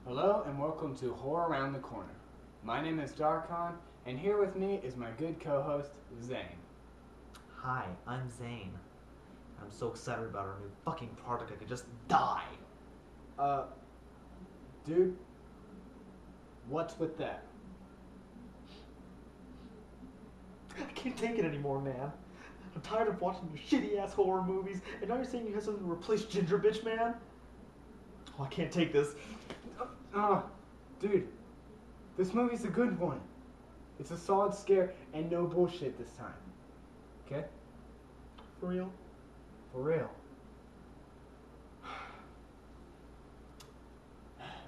Hello and welcome to Horror Around the Corner. My name is Darkon, and here with me is my good co-host, Zane. Hi, I'm Zane. I'm so excited about our new fucking product I could just die. Dude, what's with that? I can't take it anymore, man. I'm tired of watching your shitty-ass horror movies, and now you're saying you have something to replace Gingerdead Man? Oh, I can't take this. Dude, this movie's a good one. It's a solid scare and no bullshit this time. Okay? For real? For real.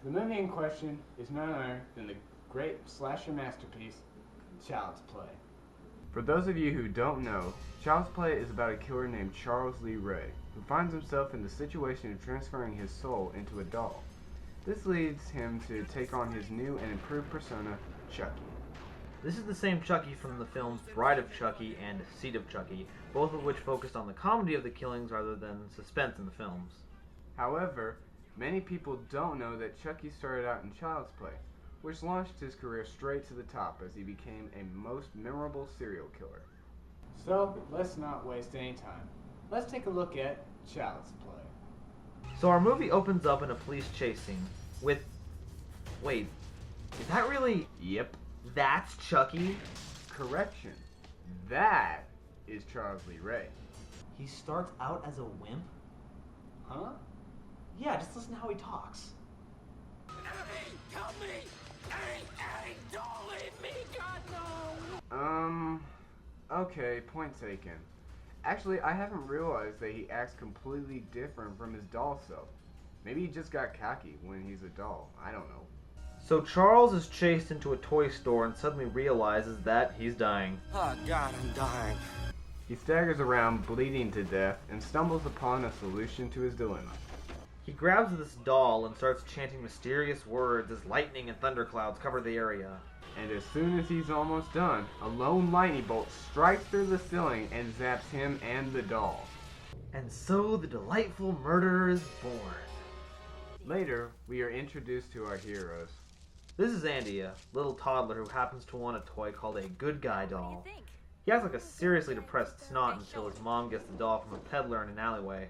The movie in question is none other than the great slasher masterpiece, Child's Play. For those of you who don't know, Child's Play is about a killer named Charles Lee Ray, who finds himself in the situation of transferring his soul into a doll. This leads him to take on his new and improved persona, Chucky. This is the same Chucky from the films Bride of Chucky and Seed of Chucky, both of which focused on the comedy of the killings rather than suspense in the films. However, many people don't know that Chucky started out in Child's Play, which launched his career straight to the top as he became a most memorable serial killer. So, let's not waste any time. Let's take a look at Child's Play. So our movie opens up in a police chase scene with... Wait, is that really... Yep. That's Chucky? Correction. That is Charles Lee Ray. He starts out as a wimp? Huh? Yeah, just listen to how he talks. Hey, help me! Hey, don't leave me, God, no! Okay, point taken. Actually, I haven't realized that he acts completely different from his doll self. Maybe he just got cocky when he's a doll. I don't know. So Charles is chased into a toy store and suddenly realizes that he's dying. Oh, God, I'm dying. He staggers around, bleeding to death, and stumbles upon a solution to his dilemma. He grabs this doll and starts chanting mysterious words as lightning and thunderclouds cover the area. And as soon as he's almost done, a lone lightning bolt strikes through the ceiling and zaps him and the doll. And so the delightful murderer is born. Later, we are introduced to our heroes. This is Andy, a little toddler who happens to want a toy called a good guy doll. He acts like a seriously depressed snot until his mom gets the doll from a peddler in an alleyway.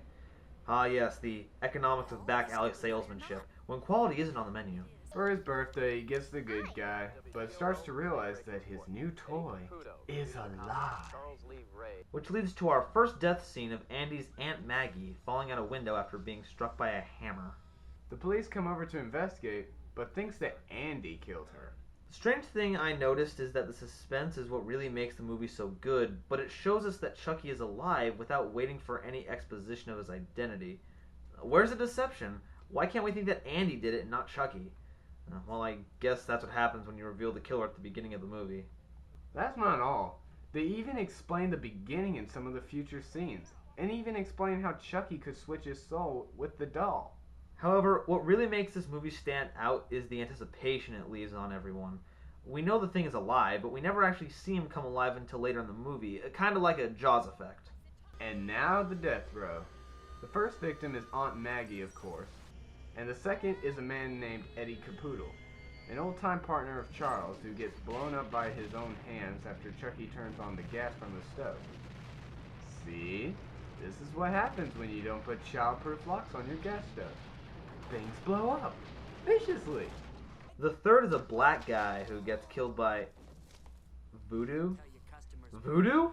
Ah yes, the economics of back alley salesmanship, when quality isn't on the menu. For his birthday, he gets the good guy, but starts to realize that his new toy is alive. Which leads to our first death scene of Andy's Aunt Maggie falling out a window after being struck by a hammer. The police come over to investigate, but thinks that Andy killed her. The strange thing I noticed is that the suspense is what really makes the movie so good, but it shows us that Chucky is alive without waiting for any exposition of his identity. Where's the deception? Why can't we think that Andy did it and not Chucky? Well, I guess that's what happens when you reveal the killer at the beginning of the movie. That's not all. They even explain the beginning in some of the future scenes, and even explain how Chucky could switch his soul with the doll. However, what really makes this movie stand out is the anticipation it leaves on everyone. We know the thing is alive, but we never actually see him come alive until later in the movie, kind of like a Jaws effect. And now the death row. The first victim is Aunt Maggie, of course, and the second is a man named Eddie Capoodle, an old-time partner of Charles who gets blown up by his own hands after Chucky turns on the gas from the stove. See? This is what happens when you don't put child-proof locks on your gas stove. Things blow up viciously. The third is a black guy who gets killed by voodoo? Voodoo?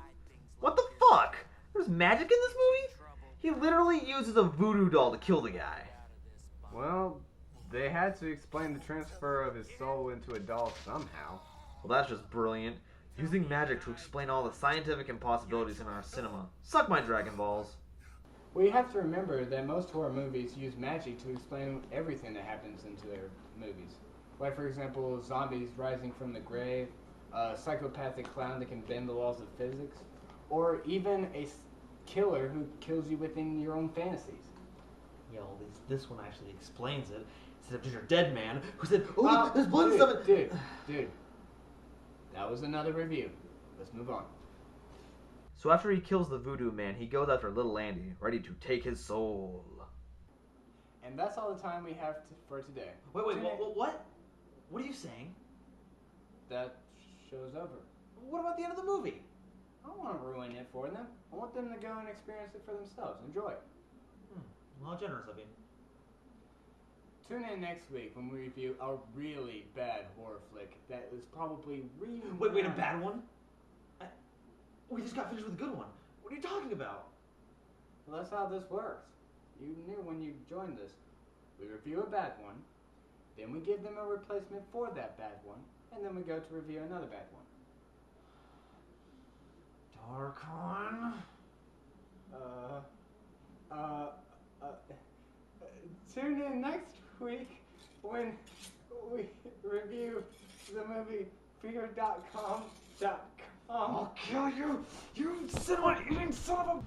What the fuck? There's magic in this movie? He literally uses a voodoo doll to kill the guy. Well, they had to explain the transfer of his soul into a doll somehow. Well, that's just brilliant. Using magic to explain all the scientific impossibilities in our cinema. Suck my Dragon Balls. We have to remember that most horror movies use magic to explain everything that happens into their movies. Like, for example, zombies rising from the grave, a psychopathic clown that can bend the laws of physics, or even a killer who kills you within your own fantasies. Yeah, well, this one actually explains it. Instead of Gingerdead Man, who said, "Oh, look, there's blood and stuff." Dude. That was another review. Let's move on. So after he kills the voodoo man, he goes after little Andy, ready to take his soul. And that's all the time we have for today. Wait, Tune in- what? What are you saying? That show's over. What about the end of the movie? I don't want to ruin it for them. I want them to go and experience it for themselves. Enjoy it. How generous of you. Tune in next week when we review a really bad horror flick that is probably really... Wait, a bad one? We just got finished with a good one. What are you talking about? Well, that's how this works. You knew when you joined this. We review a bad one, then we give them a replacement for that bad one, and then we go to review another bad one. Dark one? Tune in next week when we review the movie Fear.com. I'll kill you! You cinema-eating son of a...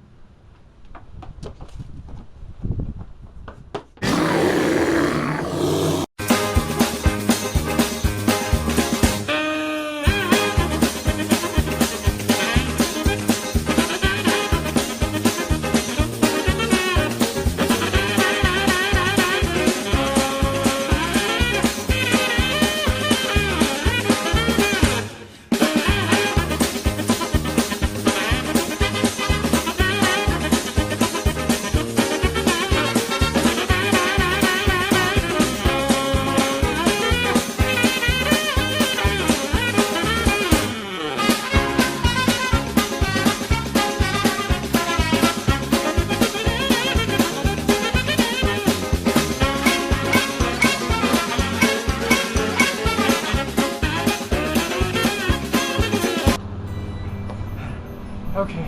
Okay,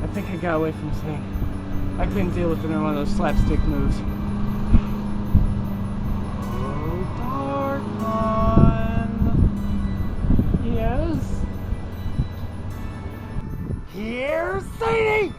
I think I got away from this thing. I couldn't deal with another one of those slapstick moves. Oh, Dark One. Yes? Here's Sadie!